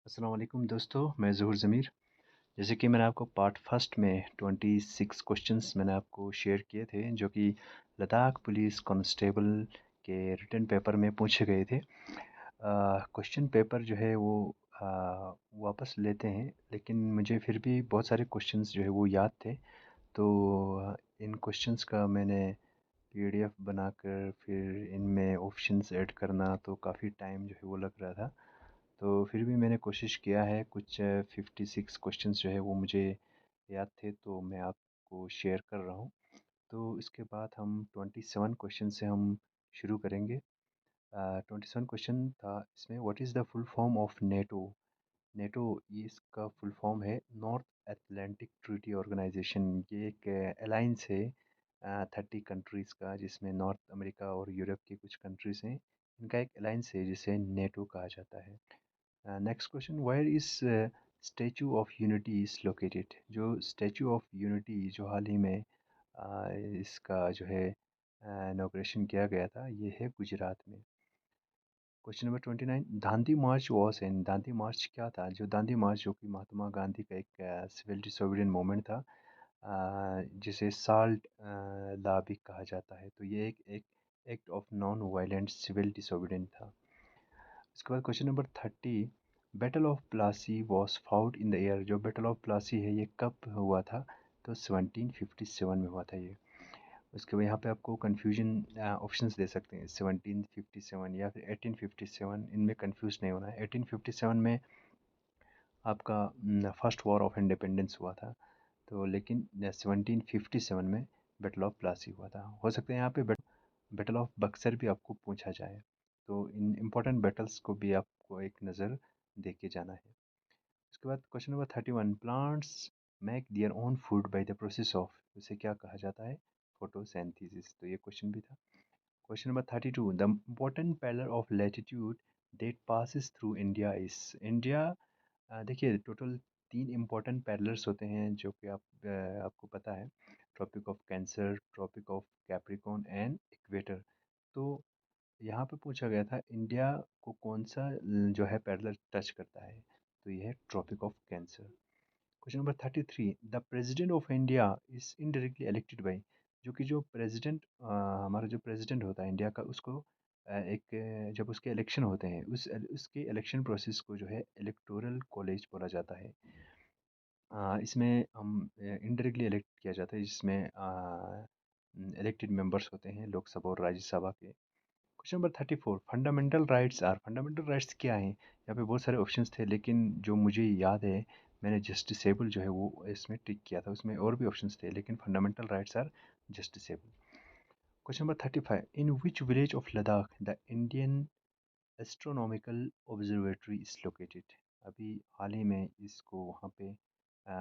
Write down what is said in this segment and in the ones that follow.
अस्सलाम वालेकुम दोस्तों, मैं ज़हूर ज़मीर। जैसे कि मैंने आपको पार्ट फर्स्ट में 26 क्वेश्चंस मैंने आपको शेयर किए थे जो कि लद्दाख पुलिस कांस्टेबल के रिटन पेपर में पूछे गए थे। क्वेश्चन पेपर जो है वो वापस लेते हैं, लेकिन मुझे फिर भी बहुत सारे क्वेश्चंस जो है वो याद थे। तो इन क्वेश्चंस का मैंने पीडीएफ बनाकर फिर इनमें ऑप्शंस ऐड करना तो काफ़ी टाइम जो है वो लग रहा था। तो फिर भी मैंने कोशिश किया है, कुछ 56 क्वेश्चंस जो है वो मुझे याद थे तो मैं आपको शेयर कर रहा हूँ। तो इसके बाद हम 27 क्वेश्चन से हम शुरू करेंगे। 27 क्वेश्चन था इसमें, what is the full form of NATO. NATO ये इसका फुल फॉर्म है नॉर्थ अटलांटिक ट्रीटी ऑर्गेनाइजेशन। ये एक अलाइंस है 30 कंट्रीज़ का, जिसमें नॉर्थ अमेरिका और यूरोप की कुछ कंट्रीज़ हैं। इनका एक अलाइंस है जिसे नेटो कहा जाता है। Next question, where is Statue of Unity is located. जो स्टैचू ऑफ यूनिटी जो हाल ही में इसका जो है इनॉग्रेशन किया गया था, ये है गुजरात में। Question number 29, Dandi march was and Dandi march क्या था। जो दांडी मार्च जो कि महात्मा गांधी का एक सिविल डिसोबीडियंट मूवमेंट था, जिसे साल्ट लॉ भी कहा जाता है। तो ये एक act of non violent civil disobedient था। उसके बाद question number 30, Battle of Plassey was fought in the air. जो बैटल ऑफ प्लासी है ये कब हुआ था, तो 1757 में हुआ था ये। उसके बाद यहाँ पे आपको कन्फ्यूजन ऑप्शंस दे सकते हैं, 1757 या फिर 1857। इनमें कंफ्यूज नहीं होना है। 1857 में आपका फर्स्ट वॉर ऑफ इंडिपेंडेंस हुआ था, तो लेकिन 1757 में बैटल ऑफ प्लासी हुआ था। हो सकता है यहाँ पे बैटल ऑफ बक्सर भी आपको पूछा जाए, तो इन इम्पोर्टेंट बैटल्स को भी आपको एक नज़र दे के जाना है। उसके बाद question number 31, plants make their own food by the process of. उसे क्या कहा जाता है, फोटोसिंथेसिस। तो ये क्वेश्चन भी था। Question number 32, the important parallel of latitude that passes through India is. India, देखिए टोटल 3 इम्पोर्टेंट पैरेलल्स होते हैं जो कि आपको पता है, Tropic of Cancer, Tropic of Capricorn and equator. तो यहाँ पे पूछा गया था इंडिया को कौन सा जो है पैरेलल टच करता है, तो ये है Tropic of Cancer. Question number 33, the President of India is indirectly elected by. जो कि जो प्रेसिडेंट, हमारा जो प्रेसिडेंट होता है इंडिया का, उसको जब उसके इलेक्शन होते हैं, उसके इलेक्शन प्रोसेस को जो है इलेक्टोरल कॉलेज बोला जाता है। इसमें हम इनडायरेक्टली इलेक्ट किया जाता है, जिसमें इलेक्टेड मेंबर्स होते हैं लोकसभा और राज्यसभा के। Question number 34, fundamental rights are. Fundamental rights क्या हैं। यहाँ पे बहुत सारे ऑप्शंस थे, लेकिन जो मुझे याद है, मैंने जस्टिसेबल जो है वो इसमें टिक किया था। उसमें और भी ऑप्शंस थे, लेकिन fundamental rights are justiciable. Question number 35, in which village of Ladakh the Indian Astronomical Observatory is located. अभी हाल ही में इसको वहाँ पे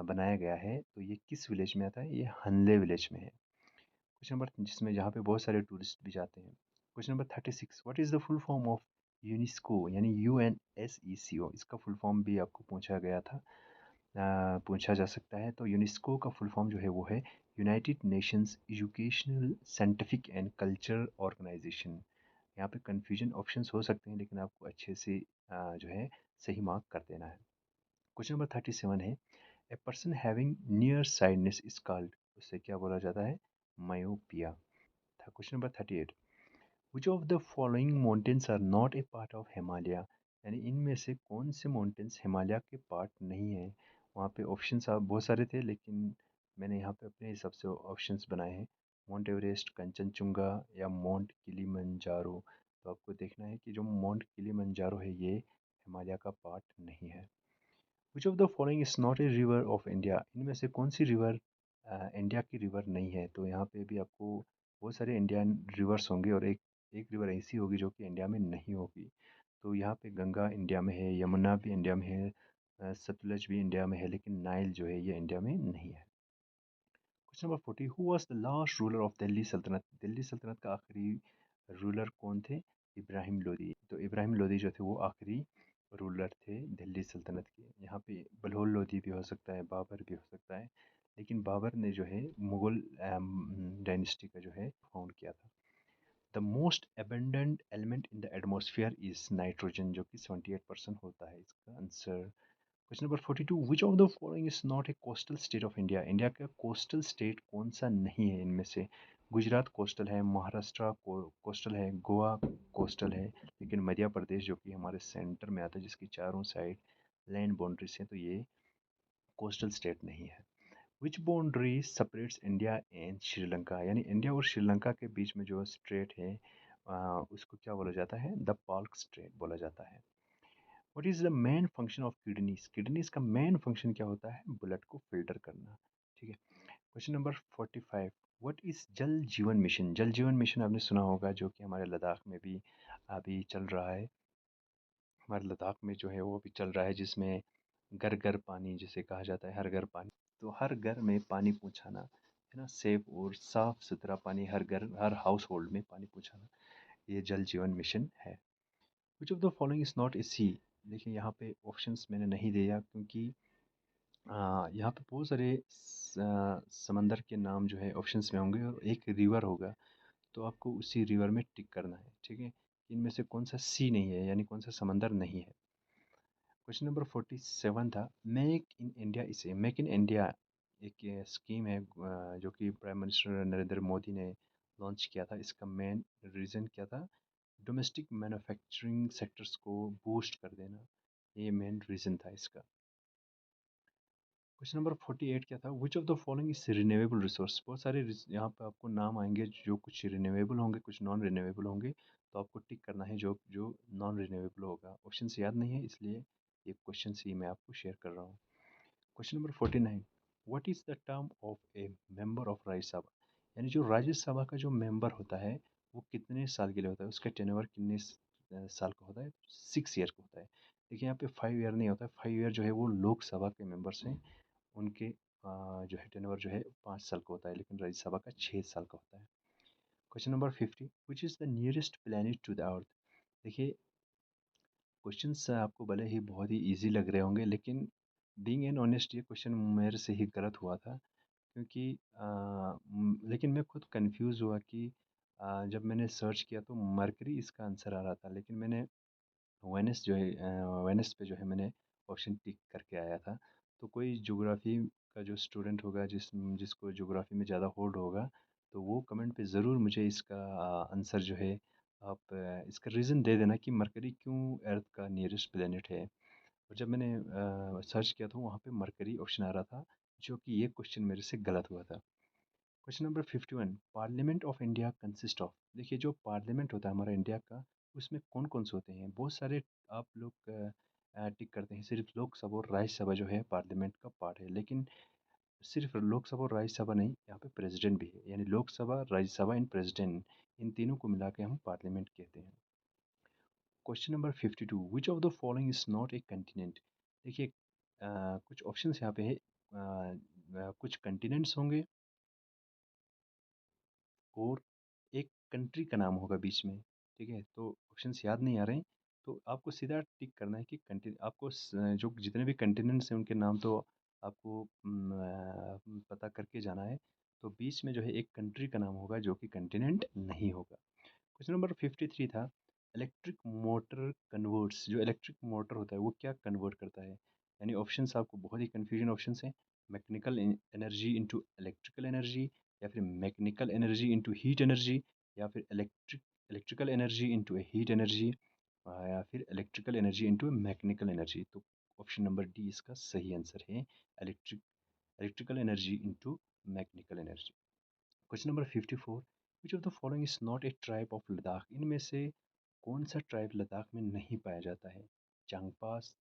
बनाया गया है, तो ये किस विलेज में आता है, ये हनले विलेज में है। क्वेश्चन नंबर, जिसमें जहाँ पे बहुत सारे टूरिस्ट भी जाते हैं। Question number 36, what is the full form of UNESCO, यानी UNSECO। इसका फुल फॉर्म भी आपको पूछा गया था, पूछा जा सकता है। तो यूनेस्को का फुल फॉर्म जो है वो है United Nations Educational Scientific and Cultural Organization. यहाँ पे कन्फ्यूजन ऑप्शंस हो सकते हैं, लेकिन आपको अच्छे से जो है सही मार्क कर देना है। क्वेश्चन नंबर 37 है, a person having near sightedness is called. उससे क्या बोला जाता है, मायोपिया था। Question number 38, which of the following mountains are not a part of Himalaya. यानी इनमें से कौन से माउंटेन्स हिमालय के पार्ट नहीं है। वहाँ पे ऑप्शंस आप बहुत सारे थे, लेकिन मैंने यहाँ पे अपने हिसाब से ऑप्शंस बनाए हैं, माउंट एवरेस्ट, कंचनजुंगा या माउंट किलिमंजारो। तो आपको देखना है कि जो माउंट किलिमंजारो है ये हिमालय का पार्ट नहीं है। Which of the following is not a river of India. इनमें से कौन सी रिवर इंडिया की रिवर नहीं है। तो यहाँ पे भी आपको बहुत सारे इंडियन रिवर्स होंगे, और एक एक रिवर ऐसी होगी जो कि इंडिया में नहीं होगी। तो यहाँ पे गंगा इंडिया में है, यमुना भी इंडिया में है, सतलज भी इंडिया में है, लेकिन नाइल जो है ये इंडिया में नहीं है। Question number 40, who was the last ruler of Delhi सल्तनत। दिल्ली सल्तनत का आखिरी रूलर कौन थे, इब्राहिम लोदी। तो इब्राहिम लोदी जो थे वो आखिरी रूलर थे दिल्ली सल्तनत के। यहाँ पे बलहोल लोदी भी हो सकता है, बाबर भी हो सकता है, लेकिन बाबर ने जो है मुगल डायनेस्टी का जो है फाउंड किया था। The most abundant element in the atmosphere is nitrogen, जो कि 78% होता है इसका answer. Question number 42, which of the following is not A coastal state of India? India का कोस्टल स्टेट कौन सा नहीं है इनमें से? गुजरात कोस्टल है, महाराष्ट्र कोस्टल है, गोवा कोस्टल है, लेकिन मध्य प्रदेश जो कि हमारे सेंटर में आता है, जिसकी चारों साइड लैंड बाउंड्रीज हैं, तो ये कोस्टल स्टेट नहीं है। Which boundary separates India and Sri Lanka? यानी इंडिया और श्रीलंका के बीच में जो स्ट्रेट है, उसको क्या बोला जाता है? द पाल्क स्ट्रेट बोला जाता है। What is the main function of kidneys? Kidneys का मेन फंक्शन क्या होता है? ब्लड को फिल्टर करना। ठीक है। क्वेश्चन नंबर 45, व्हाट इज जल जीवन मिशन? जल जीवन मिशन आपने सुना होगा, जो कि हमारे लद्दाख में भी अभी चल रहा है। हमारे लद्दाख में जो है वो अभी चल रहा है, जिसमें घर घर पानी जिसे कहा जाता है, हर घर पानी। तो हर घर में पानी पहुंचाना है ना, सेफ और साफ सुथरा पानी हर घर, हर हाउस होल्ड में पानी पहुंचाना, ये जल जीवन मिशन है। Which of the following is not a sea? देखिए यहाँ पे ऑप्शंस मैंने नहीं दिया, क्योंकि यहाँ पे बहुत सारे समंदर के नाम जो है ऑप्शंस में होंगे, और एक रिवर होगा, तो आपको उसी रिवर में टिक करना है। ठीक है, इनमें से कौन सा सी नहीं है, यानी कौन सा समंदर नहीं है। क्वेश्चन नंबर 47 था, मेक इन इंडिया इसे, मेक इन इंडिया एक स्कीम है, जो कि प्राइम मिनिस्टर नरेंद्र मोदी ने लॉन्च किया था। इसका मेन रीज़न क्या था? डोमेस्टिक मैन्युफैक्चरिंग सेक्टर्स को बूस्ट कर देना, ये मेन रीज़न था इसका। क्वेश्चन नंबर 48 क्या था? विच of the following is renewable resource? बहुत सारे यहाँ पे आपको नाम आएंगे, जो कुछ रिन्यूएबल होंगे, कुछ नॉन रिन्यूएबल होंगे, तो आपको टिक करना है जो जो नॉन रिन्यूएबल होगा। ऑप्शन याद नहीं है, इसलिए ये क्वेश्चन सी मैं आपको शेयर कर रहा हूँ। Question number 49, what is the term of A member of Rajya Sabha? यानी जो राज्यसभा का जो मेंबर होता है, वो कितने साल के लिए होता है, उसका टेन्योर कितने साल का होता है? 6 ईयर का होता है। देखिए यहाँ पे 5 ईयर नहीं होता है, 5 ईयर जो है वो लोकसभा के मेंबर्स हैं, उनके जो है टेन्योर जो है 5 साल का होता है, लेकिन राज्यसभा का 6 साल का होता है। Question number 50, which is the nearest planet to the earth? देखिए क्वेश्चंस आपको भले ही बहुत ही इजी लग रहे होंगे, लेकिन बीइंग एन ऑनेस्ट ये क्वेश्चन मेरे से ही गलत हुआ था, क्योंकि लेकिन मैं खुद कंफ्यूज हुआ कि जब मैंने सर्च किया तो मरकरी इसका आंसर आ रहा था, लेकिन मैंने वेनस जो है वेनस पे जो है मैंने ऑप्शन टिक करके आया था। तो कोई ज्योग्राफी का जो स्टूडेंट होगा, जिसको ज्योग्राफी में ज़्यादा होल्ड होगा, तो वो कमेंट पे ज़रूर मुझे इसका आंसर जो है, आप इसका रीज़न दे देना कि मरकरी क्यों अर्थ का नियरेस्ट प्लेनेट है। और जब मैंने सर्च किया तो वहाँ पे मरकरी ऑप्शन आ रहा था, जो कि ये क्वेश्चन मेरे से गलत हुआ था। Question number 51, parliament of India consist of? देखिए जो पार्लियामेंट होता है हमारा इंडिया का, उसमें कौन कौन से होते हैं? बहुत सारे आप लोग टिक करते हैं, सिर्फ लोकसभा और राज्यसभा जो है पार्लियामेंट का पार्ट है, लेकिन सिर्फ लोकसभा और राज्यसभा नहीं, यहाँ पे प्रेसिडेंट भी है, यानी लोकसभा, राज्यसभा एंड प्रेसिडेंट, इन तीनों को मिला के हम पार्लियामेंट कहते हैं। Question number 52, which of the following is not A continent? देखिए कुछ ऑप्शंस यहाँ पे है, कुछ कंटिनेंट्स होंगे और एक कंट्री का नाम होगा बीच में। ठीक है, तो ऑप्शंस याद नहीं आ रहे हैं, तो आपको सीधा टिक करना है कि आपको जो जितने भी कंटिनेंट्स हैं उनके नाम तो आपको पता करके जाना है। तो बीच में जो है एक कंट्री का नाम होगा, जो कि कंटिनेंट नहीं होगा। क्वेश्चन नंबर 53 था, इलेक्ट्रिक मोटर कन्वर्ट्स, जो इलेक्ट्रिक मोटर होता है वो क्या कन्वर्ट करता है? यानी ऑप्शंस आपको बहुत ही कन्फ्यूजन ऑप्शंस हैं, mechanical energy into electrical energy, या फिर mechanical energy into heat energy, या फिर electrical energy into heat energy, या फिर electrical energy into mechanical energy. तो ऑप्शन नंबर डी इसका सही आंसर है, electrical energy into mechanical energy. Question number 54, which of the following is not A tribe of Ladakh? इनमें से कौन सा ट्राइब लद्दाख में नहीं पाया जाता है? चांगपास,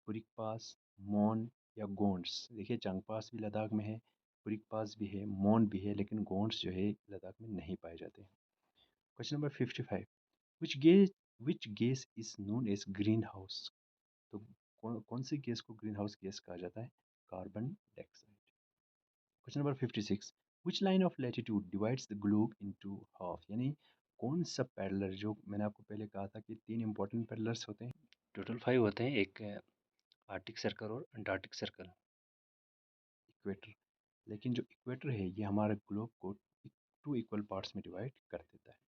पुरिकपास, मॉन या गोंड्स? देखिए चांगपास भी लद्दाख में है, पुरिकपास भी है, मॉन भी है, लेकिन गोंड्स जो है लद्दाख में नहीं पाए जाते हैं। Question number 55, which gas which gas is known as green house? तो कौन सी गैस को ग्रीन हाउस गैस कहा जाता है? Carbon dioxide. Question number 56, which line of latitude divides the globe into half? यानी कौन सा पैरेलल, जो मैंने आपको पहले कहा था कि 3 इंपॉर्टेंट पैरेलल्स होते हैं, टोटल 5 होते हैं, एक आर्टिक सर्कल और अंटार्कटिक सर्कल, इक्वेटर। लेकिन जो इक्वेटर है ये हमारे ग्लोब को 2 इक्वल पार्ट्स में डिवाइड कर देता है।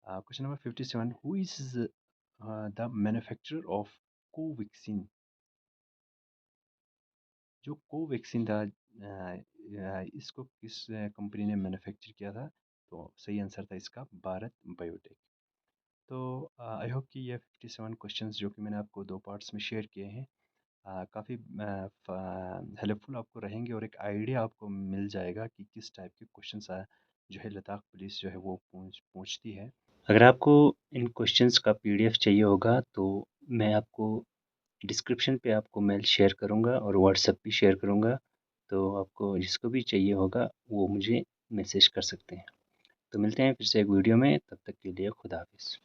Question number 57, who is the manufacturer of Covaxin? जो कोवैक्सीन था, इसको किस कंपनी ने मैन्युफैक्चर किया था? तो सही आंसर था इसका भारत बायोटेक। तो आई होप कि ये 57 क्वेश्चंस जो कि मैंने आपको दो पार्ट्स में शेयर किए हैं, काफ़ी हेल्पफुल आपको रहेंगे और एक आइडिया आपको मिल जाएगा कि किस टाइप के क्वेश्चंस जो है लद्दाख पुलिस जो है वो पूछती है। अगर आपको इन क्वेश्चंस का पीडीएफ चाहिए होगा तो मैं आपको डिस्क्रिप्शन पे आपको मेल शेयर करूँगा और व्हाट्सएप भी शेयर करूँगा, तो आपको जिसको भी चाहिए होगा वो मुझे मैसेज कर सकते हैं। तो मिलते हैं फिर से एक वीडियो में, तब तक के लिए खुदा हाफिज़।